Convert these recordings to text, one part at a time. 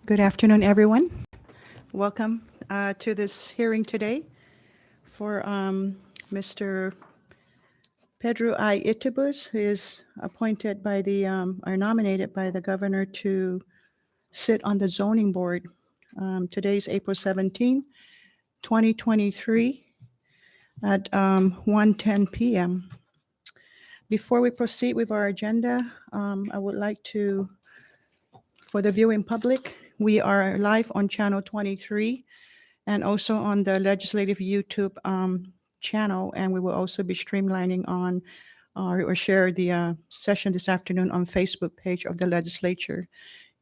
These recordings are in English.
Good afternoon, everyone. Welcome to this hearing today for Mr. Pedro I. Itubus, who is appointed by or nominated by the governor to sit on the zoning board. Today is April 17, 2023 at 1:10 p.m. Before we proceed with our agenda, I would like to, for the viewing public, we are live on channel 23 and also on the legislative YouTube channel, and we will also be streamlining on or share the session this afternoon on Facebook page of the legislature.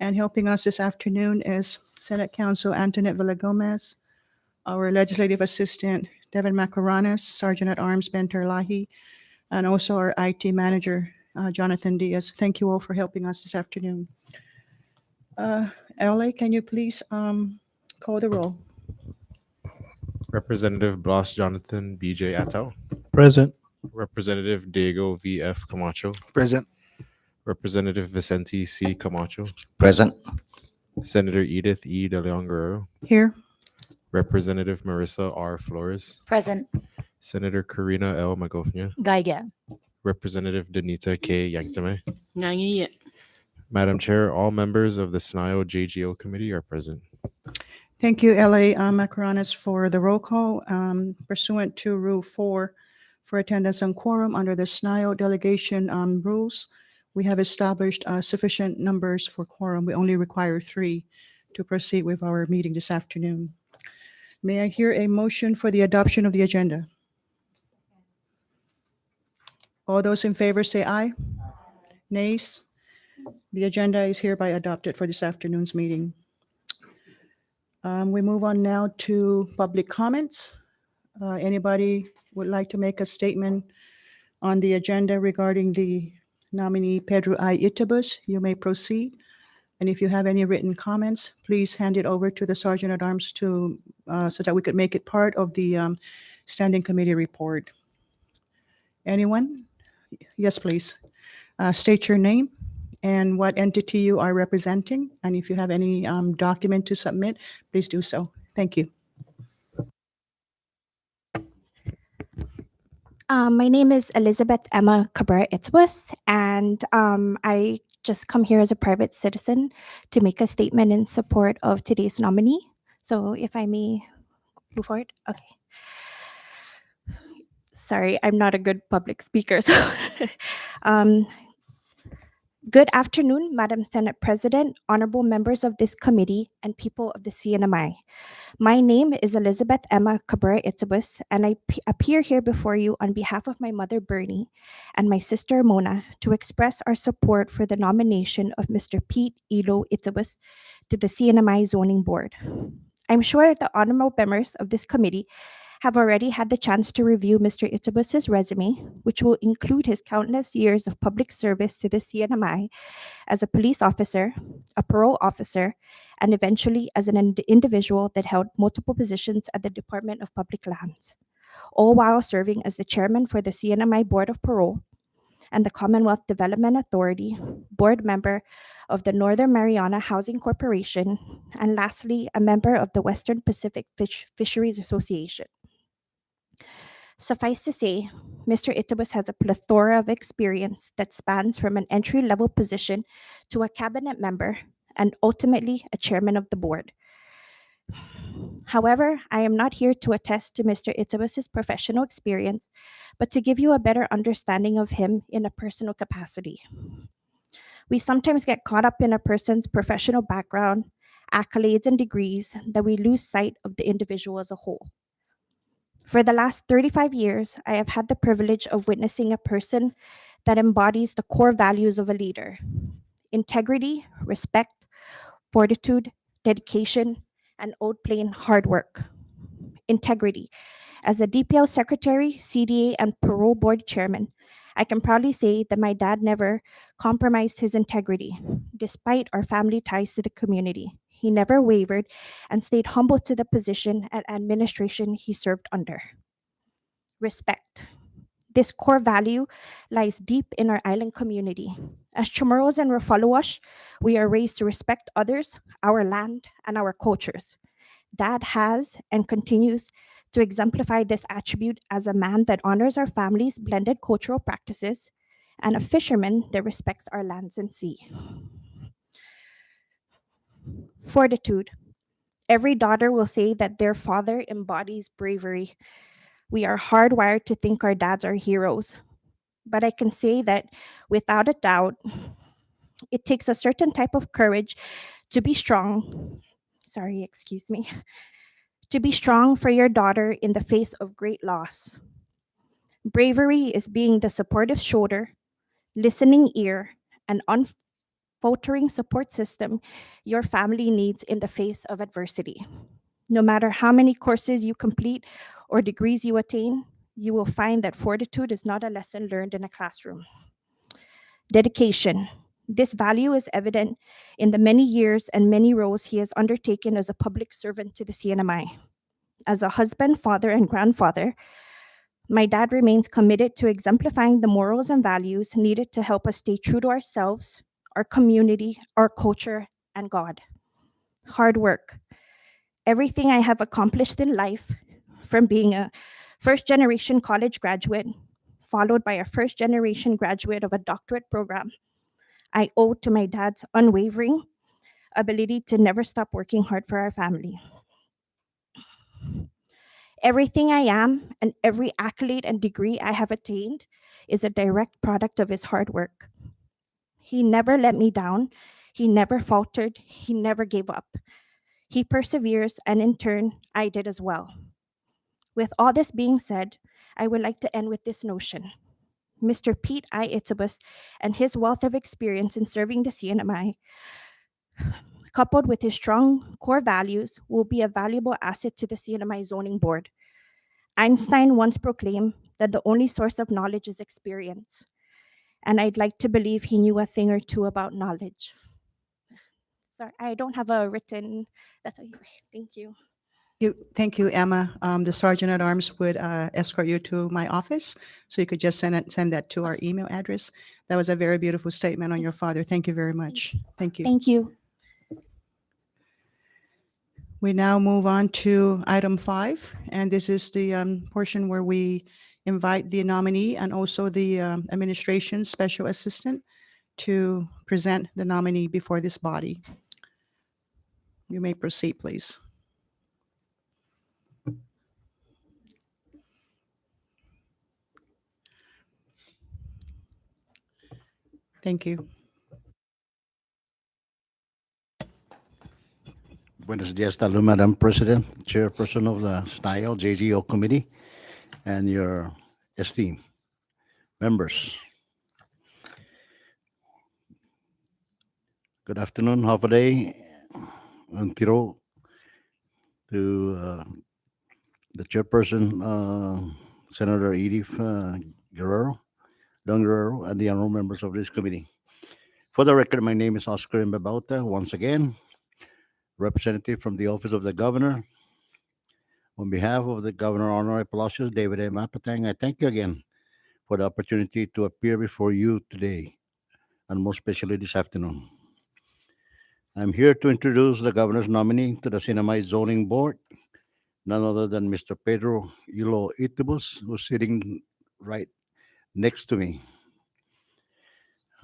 And helping us this afternoon is Senate Counsel Antoinette Villagomez, our legislative assistant Devin Macaranes, Sergeant at Arms Ben Terlahi, and also our IT manager Jonathan Diaz. Thank you all for helping us this afternoon. LA, can you please call the roll? Representative Blas Jonathan B.J. Attal. Present. Representative Diego V.F. Camacho. Present. Representative Vicente C. Camacho. Present. Senator Edith E. De Leon Guerrero. Here. Representative Marissa R. Flores. Present. Senator Karina L. Magofnia. Geiger. Representative Danita K. Yanktame. Nangi. Madam Chair, all members of the SNIO JGO committee are present. Thank you, LA Macaranes, for the roll call. Pursuant to Rule 4 for attendance and quorum under the SNIO delegation rules, we have established sufficient numbers for quorum. We only require 3 to proceed with our meeting this afternoon. May I hear a motion for the adoption of the agenda? All those in favor say aye. Nays? The agenda is hereby adopted for this afternoon's meeting. We move on now to public comments. Anybody would like to make a statement on the agenda regarding the nominee Pedro I. Itubus, you may proceed. And if you have any written comments, please hand it over to the Sergeant at Arms so that we could make it part of the Standing Committee report. Anyone? Yes, please. State your name and what entity you are representing. And if you have any document to submit, please do so. Thank you. My name is Elizabeth Emma Cabrera Itubus, and I just come here as a private citizen to make a statement in support of today's nominee. So if I may move forward. Okay. Sorry, I'm not a good public speaker. So good afternoon, Madam Senate President, honorable members of this committee, and people of the CNMI. My name is Elizabeth Emma Cabrera Itubus, and I appear here before you on behalf of my mother, Bernie, and my sister, Mona, to express our support for the nomination of Mr. Pete Elo Itubus to the CNMI Zoning Board. I'm sure the honorable members of this committee have already had the chance to review Mr. Itubus's resume, which will include his countless years of public service to the CNMI as a police officer, a parole officer, and eventually as an individual that held multiple positions at the Department of Public Lands, all while serving as the chairman for the CNMI Board of Parole and the Commonwealth Development Authority, board member of the Northern Mariana Housing Corporation, and lastly, a member of the Western Pacific Fisheries Association. Suffice to say, Mr. Itubus has a plethora of experience that spans from an entry-level position to a cabinet member and ultimately a chairman of the board. However, I am not here to attest to Mr. Itubus's professional experience, but to give you a better understanding of him in a personal capacity. We sometimes get caught up in a person's professional background, accolades, and degrees that we lose sight of the individual as a whole. For the last 35 years, I have had the privilege of witnessing a person that embodies the core values of a leader: integrity, respect, fortitude, dedication, and old plain hard work. Integrity. As a DPL secretary, CDA, and parole board chairman, I can proudly say that my dad never compromised his integrity, despite our family ties to the community. He never wavered and stayed humble to the position and administration he served under. Respect. This core value lies deep in our island community. As Chamorros and Rafaluash, we are raised to respect others, our land, and our cultures. Dad has and continues to exemplify this attribute as a man that honors our family's blended cultural practices and a fisherman that respects our lands and sea. Fortitude. Every daughter will say that their father embodies bravery. We are hardwired to think our dads are heroes. But I can say that without a doubt, it takes a certain type of courage to be strong. Sorry, excuse me. To be strong for your daughter in the face of great loss. Bravery is being the supportive shoulder, listening ear, and unfaltering support system your family needs in the face of adversity. No matter how many courses you complete or degrees you attain, you will find that fortitude is not a lesson learned in a classroom. Dedication. This value is evident in the many years and many roles he has undertaken as a public servant to the CNMI. As a husband, father, and grandfather, my dad remains committed to exemplifying the morals and values needed to help us stay true to ourselves, our community, our culture, and God. Hard work. Everything I have accomplished in life, from being a first generation college graduate, followed by a first generation graduate of a doctorate program, I owe to my dad's unwavering ability to never stop working hard for our family. Everything I am and every accolade and degree I have attained is a direct product of his hard work. He never let me down. He never faltered. He never gave up. He perseveres, and in turn, I did as well. With all this being said, I would like to end with this notion. Mr. Pete I. Itibus and his wealth of experience in serving the CNMI, coupled with his strong core values, will be a valuable asset to the CNMI Zoning Board. Einstein once proclaimed that the only source of knowledge is experience, and I'd like to believe he knew a thing or two about knowledge. Sorry, I don't have a written, that's all. Thank you. Thank you, Emma. The Sergeant at Arms would escort you to my office, so you could just send that to our email address. That was a very beautiful statement on your father. Thank you very much. Thank you. Thank you. We now move on to item 5, and this is the portion where we invite the nominee and also the administration special assistant to present the nominee before this body. You may proceed, please. Thank you. Buenos días, tal vez, Madam President, Chairperson of the SNIO JGO Committee, and your esteemed members. Good afternoon, half a day, and tiro to the Chairperson, Senator Edith Guerrero, Don Guerrero, and the honorable members of this committee. For the record, my name is Oscar Mbabauta, once again, representative from the Office of the Governor. On behalf of the Governor Honorary Palacios, David M. Apatang, I thank you again for the opportunity to appear before you today, and most especially this afternoon. I'm here to introduce the Governor's nominee to the CNMI Zoning Board, none other than Mr. Pedro Ilo Itibus, who's sitting right next to me.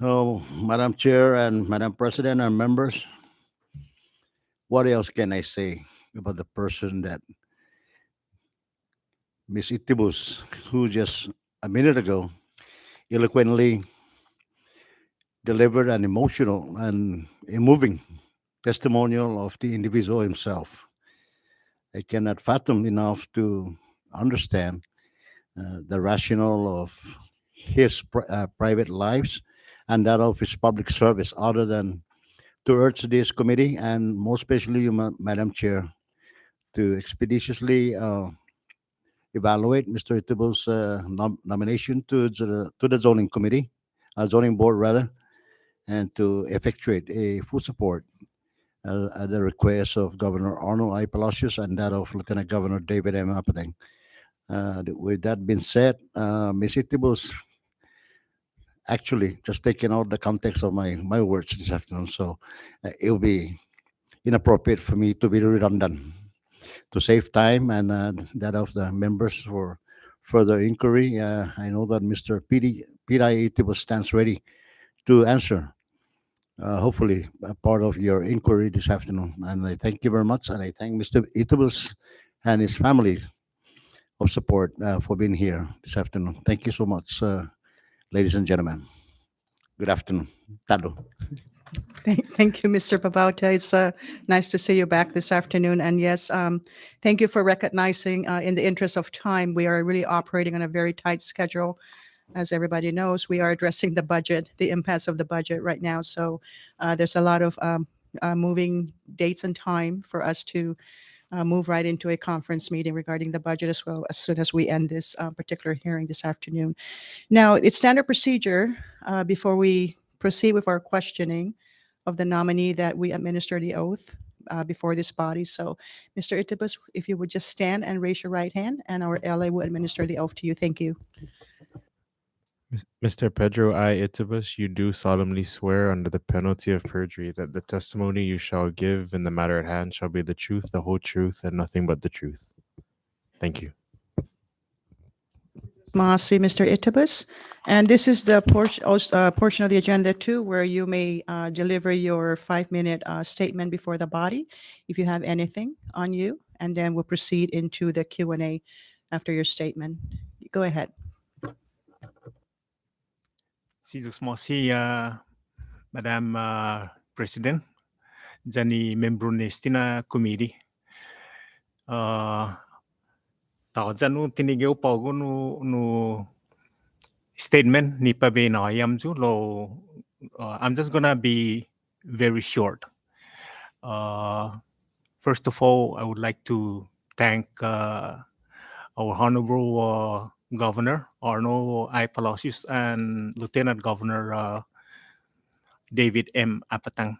Oh, Madam Chair and Madam President and members, what else can I say about the person that Ms. Itibus, who just a minute ago eloquently delivered an emotional and a moving testimonial of the individual himself. I cannot fathom enough to understand the rationale of his private lives and that of his public service, other than to urge this committee and most especially you, Madam Chair, to expeditiously evaluate Mr. Itibus' nomination to the zoning committee, zoning board rather, and to effectuate a full support at the request of Governor Arnold I. Palacios and that of Lieutenant Governor David M. Apatang. With that being said, Ms. Itibus actually just taking out the context of my words this afternoon, so it will be inappropriate for me to be redundant. To save time and that of the members for further inquiry, I know that Mr. P.I. Itibus stands ready to answer. Hopefully, a part of your inquiry this afternoon. And I thank you very much. And I thank Mr. Itibus and his family of support for being here this afternoon. Thank you so much, ladies and gentlemen. Good afternoon. Tado. Thank you, Mr. Babauta. It's nice to see you back this afternoon. And yes, thank you for recognizing, in the interest of time, we are really operating on a very tight schedule. As everybody knows, we are addressing the budget, the impasse of the budget right now. So there's a lot of moving dates and time for us to move right into a conference meeting regarding the budget as well as soon as we end this particular hearing this afternoon. Now, it's standard procedure before we proceed with our questioning of the nominee that we administer the oath before this body. So, Mr. Itibus, if you would just stand and raise your right hand, and our LA will administer the oath to you. Thank you. Mr. Pedro I. Itibus, you do solemnly swear under the penalty of perjury that the testimony you shall give in the matter at hand shall be the truth, the whole truth, and nothing but the truth. Thank you. Masi, Mr. Itibus. And this is the portion of the agenda too, where you may deliver your 5-minute statement before the body, if you have anything on you, and then we'll proceed into the Q&A after your statement. Go ahead. Madam President, Jani membro nestina committee. Tao janu tinigeu paugo no statement ni pabe na yam ju lo. I'm just gonna be very short. First of all, I would like to thank our Honorable Governor Arno I. Palacios and Lieutenant Governor David M. Apatang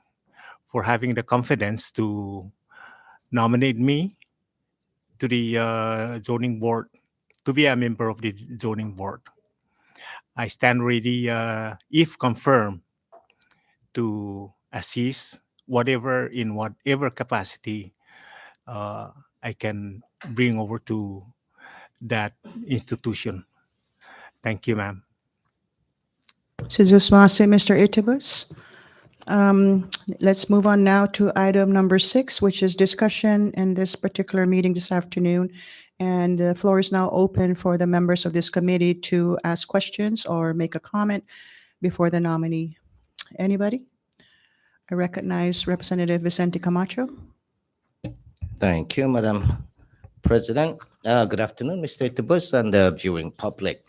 for having the confidence to nominate me to the zoning board, to be a member of the zoning board. I stand ready, if confirmed, to assist in whatever capacity I can bring over to that institution. Thank you, ma'am. Sizusmase, Mr. Itibus. Let's move on now to item number 6, which is discussion in this particular meeting this afternoon. And the floor is now open for the members of this committee to ask questions or make a comment before the nominee. Anybody? I recognize Representative Vicente Camacho. Thank you, Madam President. Good afternoon, Mr. Itibus and the viewing public.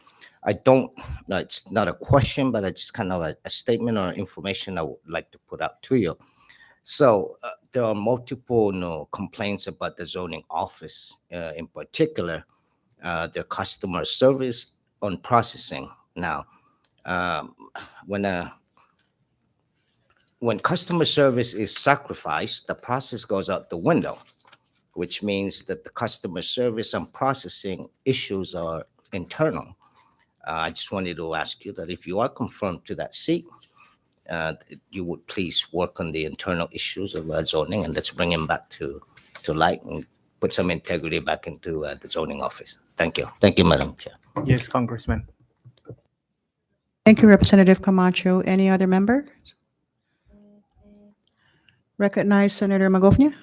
It's not a question, but it's kind of a statement or information I would like to put out to you. So there are multiple complaints about the zoning office, in particular, their customer service on processing. Now, when customer service is sacrificed, the process goes out the window, which means that the customer service and processing issues are internal. I just wanted to ask you that if you are confirmed to that seat, you would please work on the internal issues of zoning, and let's bring him back to light and put some integrity back into the zoning office. Thank you. Thank you, Madam Chair. Yes, Congressman. Thank you, Representative Camacho. Any other member? Recognize Senator Magofnia.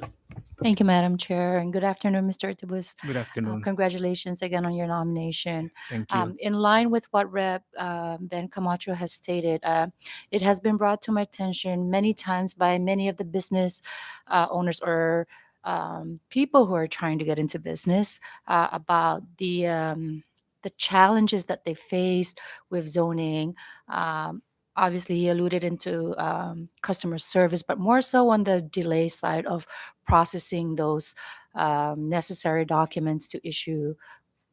Thank you, Madam Chair, and good afternoon, Mr. Itibus. Good afternoon. Congratulations again on your nomination. Thank you. In line with what Rep. Ben Camacho has stated, it has been brought to my attention many times by many of the business owners or people who are trying to get into business about the challenges that they faced with zoning. Obviously, he alluded into customer service, but more so on the delay side of processing those necessary documents to issue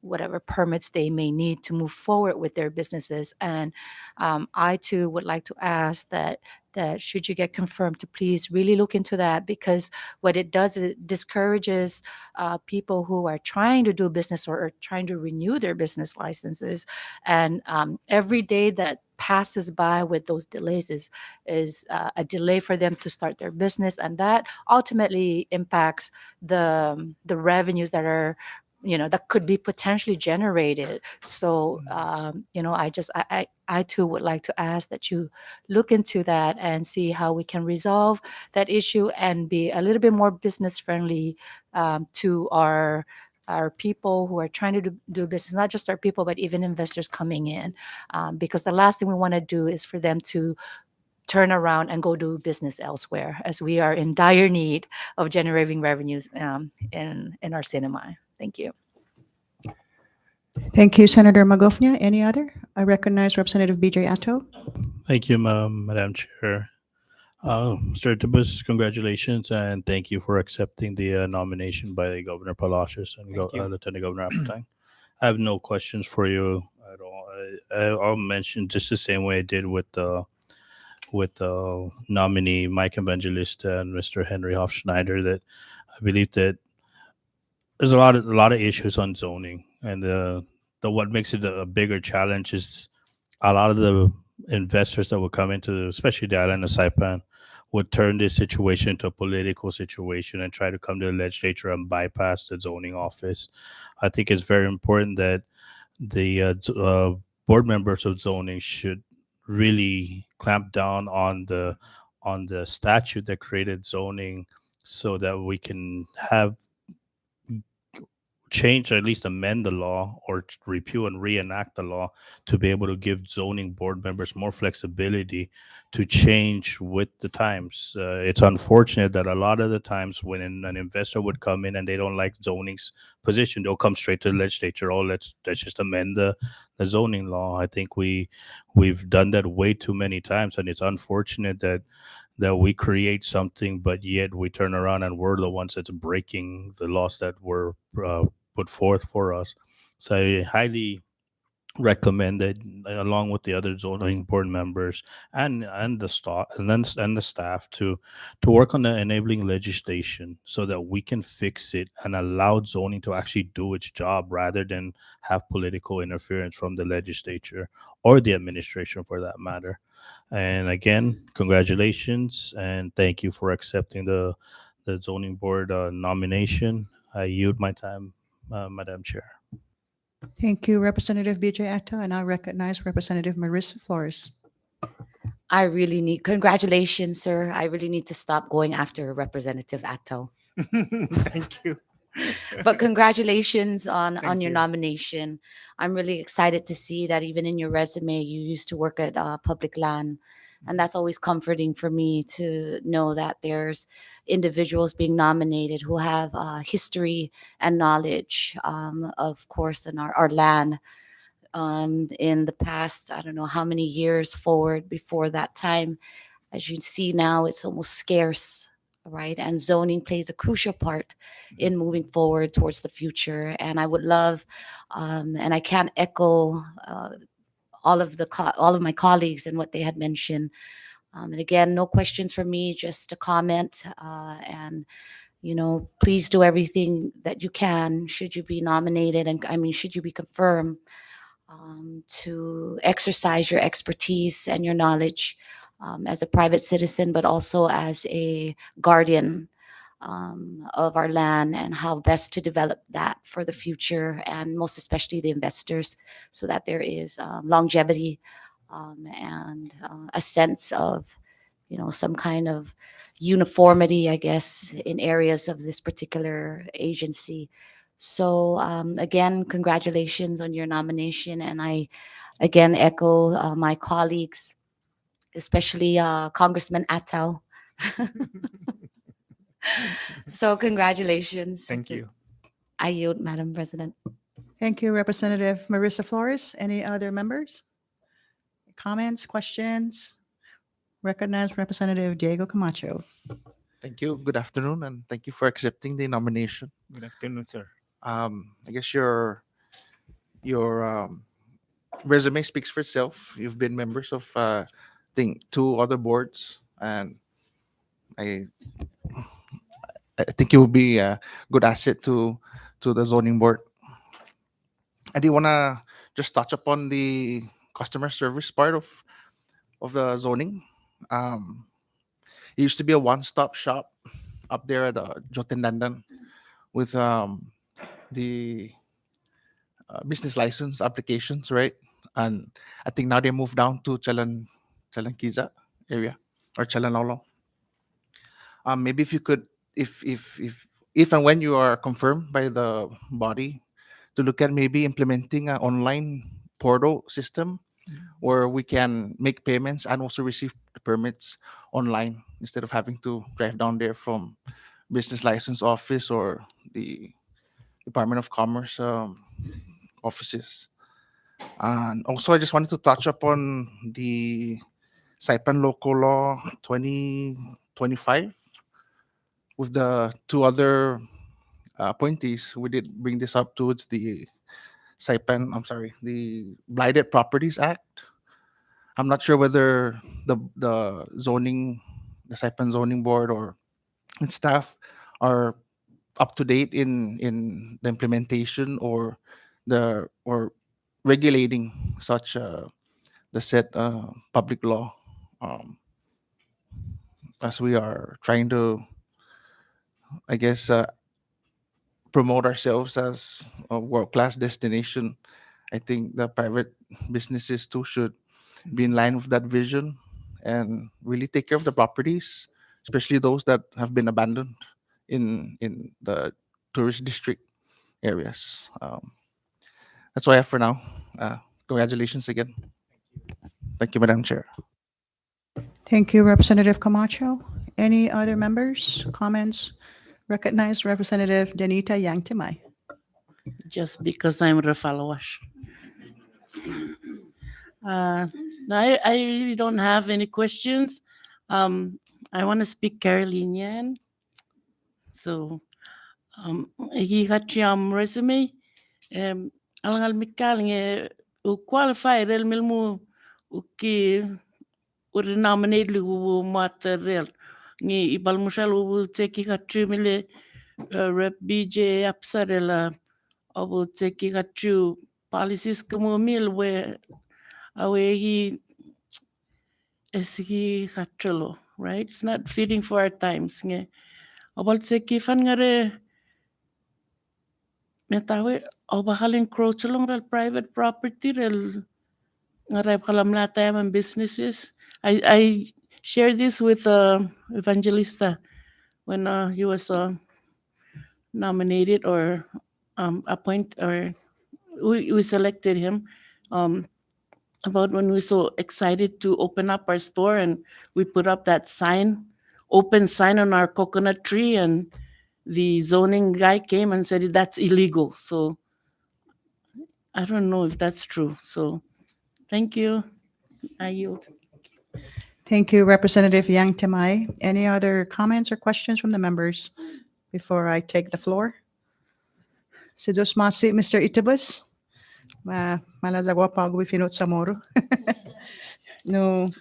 whatever permits they may need to move forward with their businesses. And I too would like to ask that should you get confirmed, to please really look into that, because what it does is it discourages people who are trying to do business or are trying to renew their business licenses. And every day that passes by with those delays is a delay for them to start their business, and that ultimately impacts the revenues that are, that could be potentially generated. So I too would like to ask that you look into that and see how we can resolve that issue and be a little bit more business friendly to our people who are trying to do business, not just our people, but even investors coming in. Because the last thing we want to do is for them to turn around and go do business elsewhere, as we are in dire need of generating revenues in our cinema. Thank you. Thank you, Senator Magofnia. Any other? I recognize Representative BJ Atto. Thank you, Madam Chair. Mr. Tibus, congratulations, and thank you for accepting the nomination by Governor Palacios and Thank you. Lieutenant Governor Apatang. I have no questions for you at all. I'll mention just the same way I did with nominee Mike Evangelista and Mr. Henry Hofschneider, that I believe that there's a lot of issues on zoning, and the what makes it a bigger challenge is a lot of the investors that would come into, especially the island of Saipan, would turn this situation into a political situation and try to come to the legislature and bypass the zoning office. I think it's very important that the board members of zoning should really clamp down on the statute that created zoning, so that we can have change, or at least amend the law, or repeal and reenact the law, to be able to give zoning board members more flexibility to change with the times. It's unfortunate that a lot of the times when an investor would come in and they don't like zoning's position, they'll come straight to the legislature. Oh, let's just amend the zoning law. I think we've done that way too many times, and it's unfortunate that we create something, but yet we turn around and we're the ones that's breaking the laws that were put forth for us. So I highly recommend that, along with the other zoning board members and the staff and the staff, to work on the enabling legislation so that we can fix it and allow zoning to actually do its job, rather than have political interference from the legislature or the administration, for that matter. And again, congratulations, and thank you for accepting the zoning board nomination. I yield my time, Madam Chair. Thank you, Representative BJ Atto, and I recognize Representative Marissa Flores. I really need congratulations, sir. I really need to stop going after Representative Atto. Thank you. But congratulations on Thank your you. nomination. I'm really excited to see that even in your resume, you used to work at public land. And that's always comforting for me to know that there's individuals being nominated who have history and knowledge, of course, in our land. In the past, I don't know how many years forward before that time. As you see now, it's almost scarce, right? And zoning plays a crucial part in moving forward towards the future. And I would love, and I can't echo all of my colleagues and what they had mentioned. And again, no questions from me, just a comment. And please do everything that you can, should you be nominated, and should you be confirmed, to exercise your expertise and your knowledge as a private citizen, but also as a guardian of our land, and how best to develop that for the future, and most especially the investors, so that there is longevity and a sense of, some kind of uniformity, I guess, in areas of this particular agency. So again, congratulations on your nomination, and I again echo my colleagues, especially Congressman Atto. So congratulations. Thank you. I yield, Madam President. Thank you, Representative Marissa Flores. Any other members? Comments, questions? Recognize Representative Diego Camacho. Thank you. Good afternoon, and thank you for accepting the nomination. Good afternoon, sir. I guess your your resume speaks for itself. You've been members of, think, 2 other boards, and I I think you will be a good asset to the zoning board. I do want to just touch upon the customer service part of the zoning. Um, it used to be a one-stop shop up there at Jotindandan with the business license applications, right? And I think now they moved down to Chalankiza area or Chalanolo. Maybe if you could, if and when you are confirmed by the body, to look at maybe implementing an online portal system where we can make payments and also receive the permits online instead of having to drive down there from business license office or the Department of Commerce offices. And also, I just wanted to touch upon the Saipan Local Law 2025 with the 2 other appointees. We did bring this up towards the the Blighted Properties Act. I'm not sure whether the Saipan Zoning Board or its staff are up to date in the implementation or regulating such the said public law, um, as we are trying to, I guess, promote ourselves as a world-class destination. I think the private businesses too should be in line with that vision and really take care of the properties, especially those that have been abandoned in the tourist district areas. That's all I have for now. Congratulations again. Thank you, Madam Chair. Thank you, Representative Camacho. Any other members, comments? Recognize Representative Danita Yangtimay. Just because I'm Rafalawash. No, I really don't have any questions. I want to speak Carolinian. So, resume. Alangal mikal nge qualify rel milmu uki nominate lu material ni ibal mushal u teki katru mile rep BJ apsarela obu teki katru policies kamu mil we awe he esiki katrolo, right? It's not fitting for our times nge obal teki fan ngare metawe obakal encroach along rel private property rel ngarai kalam latayam and businesses. I shared this with Evangelista when he was nominated or we selected him, about when we were so excited to open up our store and we put up that open sign on our coconut tree, and the zoning guy came and said that's illegal. So I don't know if that's true. So thank you. I yield. Thank you, Representative Yangtimay. Any other comments or questions from the members before I take the floor? Sidus Masi, Mr. Itabus. Malazagwa pago finot samoro. No.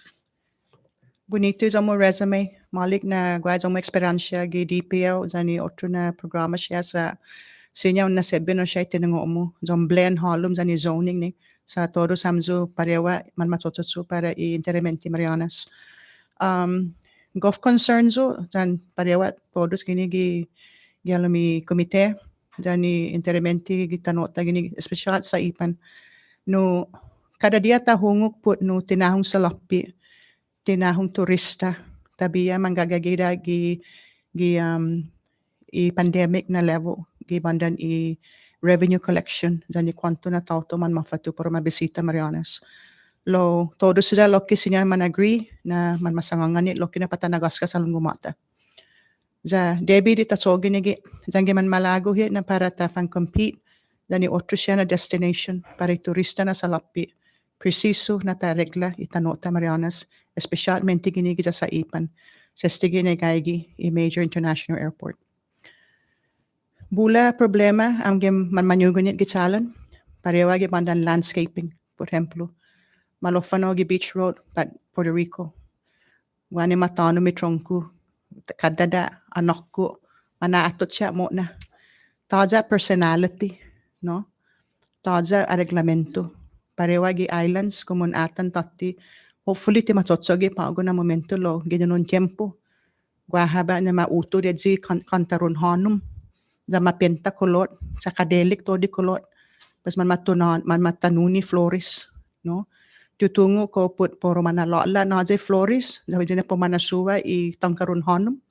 Bonito sa mo resume. Malik na guadong mo eksperansya gi DPO zani otro na programa siya sa sinyaw na sebe no siya tinango mo. Zon blend halum zani zoning ni sa todo samzo parewa man matototsu para i-interementi Marianas. Gov concerns o zan parewa todos gini gi alumi komite zani interementi gitanota gini espesyal sa Saipan. No kada dia tahungok put no tinahong salapi tinahong turista tabiya manggagagida gi i pandemic na level gi bandan i revenue collection zani kwanto na tao man mafatu para mabisita Marianas. Lo todo sila loki sinya man agree na man masangangan it loki na patanagas ka sa lungumata. Za debi di tatsogi nigi zangi man malago hit na para ta fan compete zani otro siya na destination para turista na sa lapi. Preciso na ta regla itanota Marianas, especialmente ginigi sa Saipan, sa stigine gaigi i major international airport. Bula problema ang man manyugunit gitsalan, parewa gi bandan landscaping, por ejemplo. Malofano gi beach road, but Puerto Rico. Wani matano mi tronku, kadada anokku, mana atotcha mo na. Taja personality, no? Taja a reglamento. Parewa gi islands, kumun atan tati. Hopefully ti matotsogi pa na momento lo, ginanon tiempo. Guahaba na mauto redzi kantarun hanum. Da mapenta kolot, sa kadelik to di kolot. Pas man matanuni flores, no? Tutungo ko put poro manalola na je flores, da jene po manasuwa I tangkarun hanum.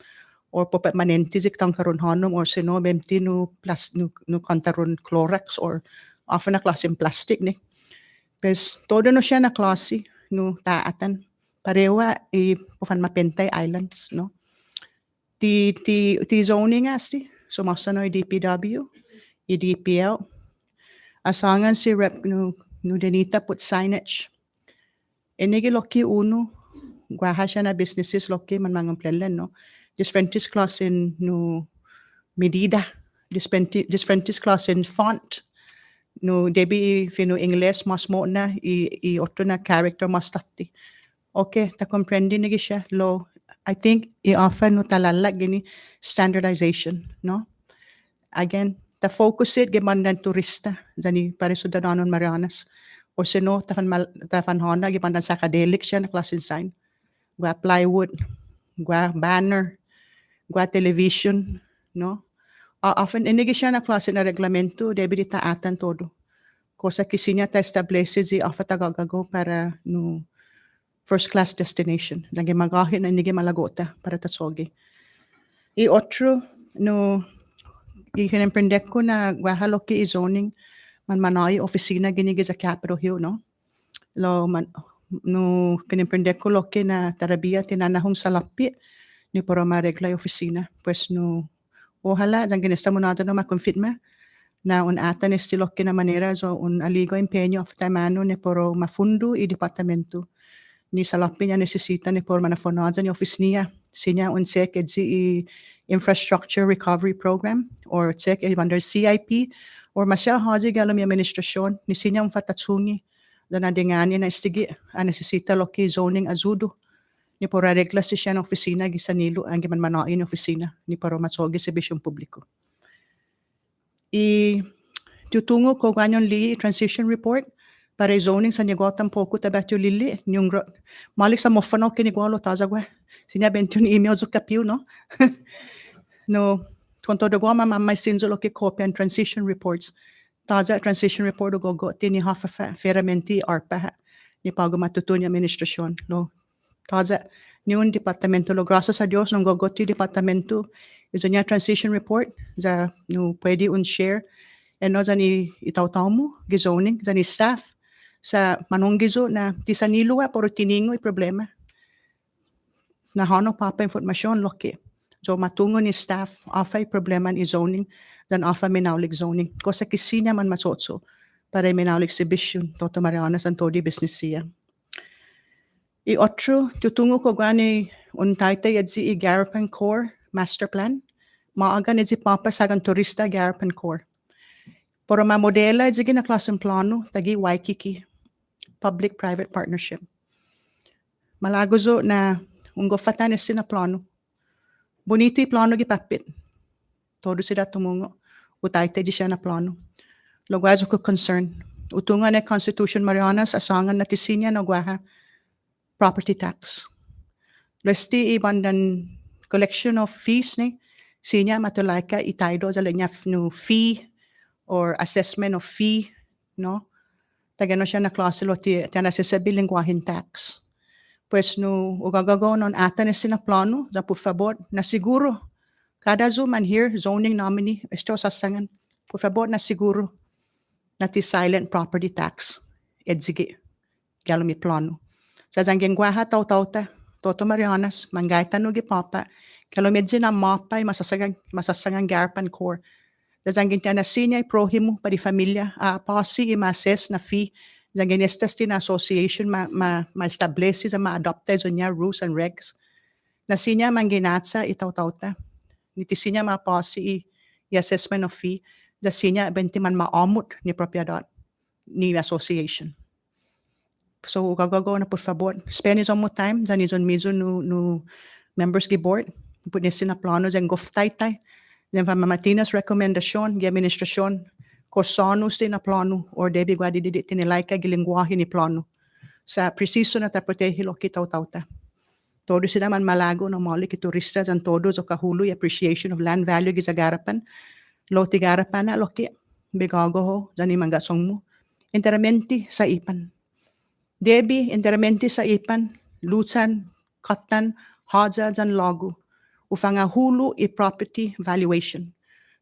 Or popet manentizik tangkarun hanum, or sino bemti no kantarun clorax, or often na klasin plastic ni. Pes todo no siya na klase no taatan. Parewa pofan mapentay islands, no? Ti zoning asti, so masano DPW, DPL. Asangan si Rep no Denita put signage. Enigi loki uno, guaha siya na businesses loki man mangang plelen, no? Differentis class in no medida, differentis class in font. No debi fino Ingles mas mo na I otro na character mas tati. Okay, ta comprendi nigi siya lo. I think I-offer no talalag gini standardization, no? Again, ta focus it gimandan turista, zani pare sudadanon Marianas. O sino, tafan hona, gimandan psychedelic siya na klasin sign. Gwa plywood, gwa banner, gwa television, no? Often, inigi siya na klase na reglamento, debi di taatan todo. Cosa kisinya ta establece zi offer tagagago para no first class destination. Lagi magahin na nigi malagota para tatsogi. Otro, no, ikinemprende ko na wahaloki zoning man manay oficina ginigi sa Capitol Hill, no? Lo man, no, kinemprende ko loki na tarabia tinanahong salapi ni para maregla oficina. Pues no, ojalá, dyan ginesta mo natin no makonfirma na un atan estiloki na manera so un aligo empeño of tamano ni poro mafundo I departamento. Ni salapi niya necesita ni por manafonadan ni office niya. Sinya un sek I infrastructure recovery program or sek under CIP or masya haji galam administrasyon ni sinya un fatatsungi. Dan adingani na istigi a necesita loki zoning azudo. Ni por regla si siya ng oficina gisanilo ang giman manain oficina ni paro matsogi sa bisyong publiko. Tutungo ko ganyon li transition report para zoning sa nyagotan poku tabatyo lili yung malik sa mofano kinigualo tazagwa sinya 21 email zo kapil no no kon todo gwa mamay sinzo lo ki copy and transition reports taza transition report go go tini hafa feramenti arpa ni pago matutun ni administrasyon no taza ni un departamento lo gracias a Dios no go go ti departamento izo nya transition report za no pwede un share no zani itaw-taw mo gizoning zani staff sa manunggizo na tisanilo pero tiningo problema na hano papa informasyon loki so matungo ni staff afay problema ni zoning dan afa minaulig zoning ko sa kisinya man masotso para minaulig exhibition toto Marianas antodi business siya otro tutungo ko gani untaytay adzi Garapan Core master plan maaga ni papa sagan turista Garapan Core pero modela adzi na klaseng plano tagi Waikiki public-private partnership. Malagozo na ungofatan na plano. Bonito plano gipapit. Todo sila tumungo. Utayte di siya na plano. Logwazo ko concern. Utungan na Constitution Marianas asangan na tisinya na guaha property tax. Lesti ibandan collection of fees ni sinya matulay ka itaydo sa linya no fee or assessment of fee, no? Tagano siya na klase lo ti nasasabi lingwahin tax. Pues no ugagago non atan na plano za por favor na siguro kada man here zoning nominee esto sasangan por favor na siguro na ti silent property tax edzige galumi plano. Sa zanggeng gwaha taw-tawta Toto Marianas manggaytan no gipapa kalomedzi na mapa masasangan Garapan Core. Zanggin tiya na sinya prohimo pa di familia policy imases na fee zanggin estas ti na association ma-establish sa ma-adopted so niya rules and regs na sinya manginatsa itaw-tawta niti sinya ma policy i assessment of fee da sinya benti man maamut ni propiedad ni association. So gagago na por favor, spend is mo time, zan izon mizo no members gi board, put nisin na plano zan goftay, zan mamatinas rekomendasyon, gi administrasyon, kosanus din na plano, or debi gwadi didit tinilay ka gilingwahi ni plano. Sa preciso na taprotehi lo kitaw-tawta. Todo sila man malago na mali ki turista zan todo zo kahulu appreciation of land value gi zagarapan, lo tigarapan na lo ki bigago ho, zan imangasong mo. Interamenti sa ipan. Debi interamenti sa ipan, lutan, katan, hadza zan lagu. Ufanga hulu i property valuation.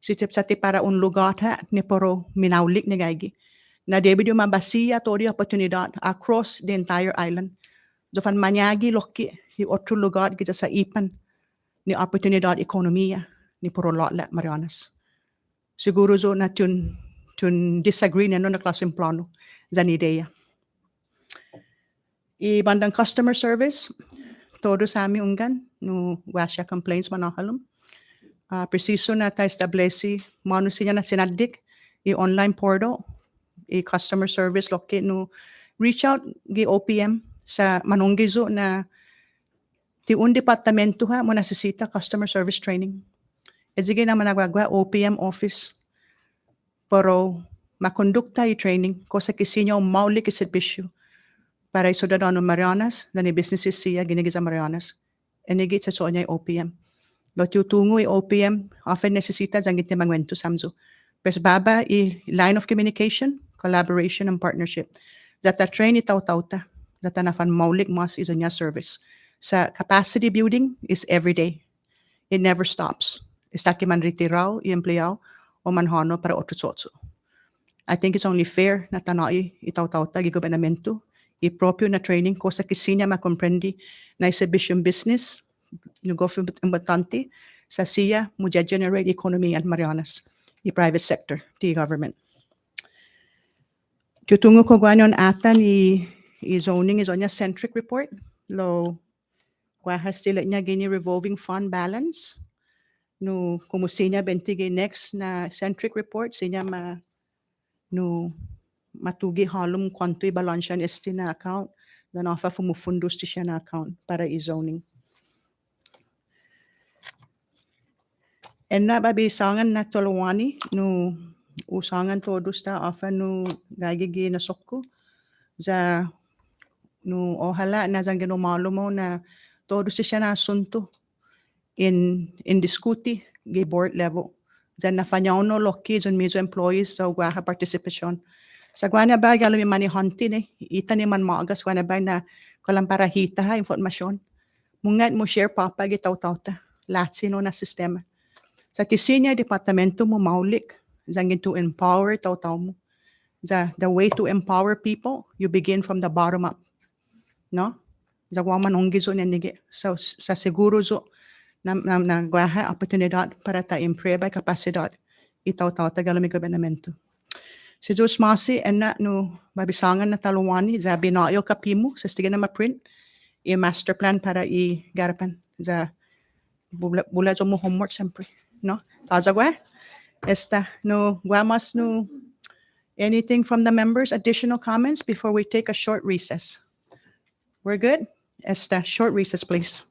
Sitip sati para un lugar ha ni poro minaulik ni gaigi. Na debi di mabasiya tori oportunidad across the entire island. Dofan manyagi loki i otro lugar kita sa ipan ni oportunidad ekonomiya ni poro lotla Marianas. Siguro zo na tun disagree na no na klaseng plano zan ideya. I bandang customer service, todo sa amin unggan, no wasya complaints manahalom. Preciso na ta estableci, mano siya na sinadik, i online portal, i customer service loki no reach out gi OPM sa manunggizo na ti un departamento ha mo nasisita customer service training. Ezige na managwagwa OPM office, pero makondukta i training ko sa kisinya maulik isibisyo para isodadano Marianas, dani businesses siya ginigiza Marianas. Enigit sa sonya OPM. Lo tutungo i OPM, often necesita zangit ni mangwento samzo. Pes baba i line of communication, collaboration, and partnership. Zata train itaw-tawta. Zata nafan maulik mas iso niya service. Sa capacity building is every day. It never stops. Istaki man ritiraw, i empleado, o manhano para otro tsotso. I think it's only fair na tanai itaw-tawta gi gobernamento i proprio na training ko sa kisinya makomprendi na exhibition business no government importante sa siya mo generate economy at Marianas i private sector ti government. Tutungo ko gwanyon atan i zoning is onya centric report lo kwahas tila niya gini revolving fund balance no kumusinya bentigi next na centric report sinya no matugi halum kwanto i balansyan esti na account dan ofa fumufundos ti siya na account para i-zoning. En na babisangan na tolwani no usangan todos ta ofa no gagigi na sokko za no ohala na zang ginumalo mo na todos ti siya na asunto in diskuti gi board level. Zan na fanyaw no loki zon mizo employees sa ugaha participation. Sa gwana ba galo mi mani hontin ita ni man maagas gwana ba na kalang para hita ha informasyon. Mungat mo share papa gi taw-tawta. Latsino na sistema. Sa tisinya departamento mo maulik zangin to empower taw-taw mo. The way to empower people, you begin from the bottom up. No? Zagwa manunggi zo nige. So sa siguro zo na gwaha oportunidad para ta improve kapasidad itaw-taw tagalami gobernamento. Si Diyos masi ena no babisangan na talawani za binayo kapimu sa stiga na ma-print i master plan para i garapan za bula zo mo homework sempre no taza gwa esta no guamas no anything from the members additional comments before we take a short recess. We're good. Esta short recess please.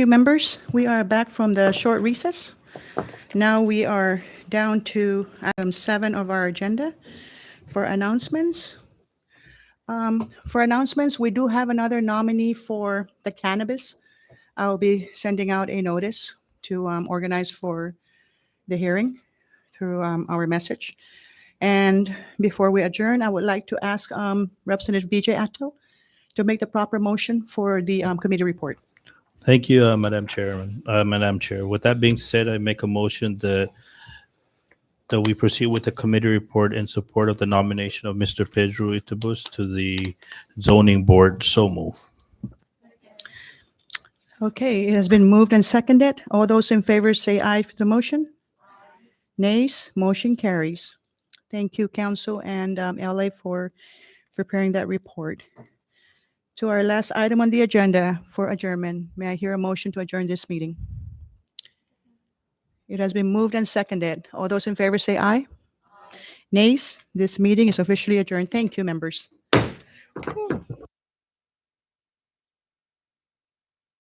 you, members. We are back from the short recess. Now we are down to item 7 of our agenda for announcements. For announcements, we do have another nominee for the cannabis. I'll be sending out a notice to organize for the hearing through our message. And before we adjourn, I would like to ask Representative BJ Atto to make the proper motion for the committee report. Thank you, Madam Chairman. Madam Chair. With that being said, I make a motion that we proceed with the committee report in support of the nomination of Mr. Pedro Itabus to the zoning board. So move. Okay, it has been moved and seconded. All those in favor say aye for the motion. Nays, motion carries. Thank you, Council and LA for preparing that report. To our last item on the agenda for adjournment, may I hear a motion to adjourn this meeting? It has been moved and seconded. All those in favor say aye. Nays, this meeting is officially adjourned. Thank you, members.